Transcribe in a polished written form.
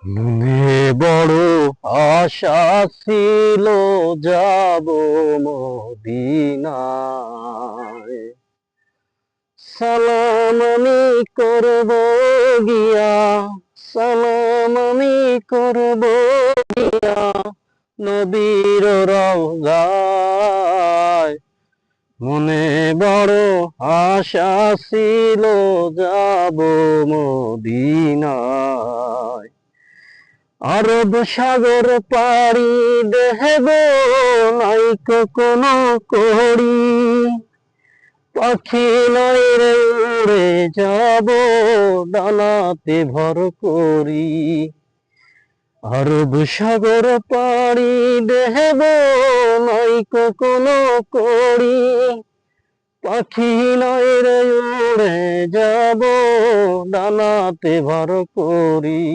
মনে বড় আশা ছিল, যাব মদিনায়। সালাম আমি করব গিয়া, সালাম আমি করব গিয়া নবীর রওজায়। মনে বড় আশা ছিল, যাব মদিনায়। আরব সাগর পাড়ি দেব, নাইকো কোনো করি। পাখি নাই রে উড়ে যাব, ডানাতে ভর করি। আরব সাগর পাড়ি দেব, নাইকো কোনো করি। পাখি নাই রে উড়ে যাব, ডানাতে ভর করি।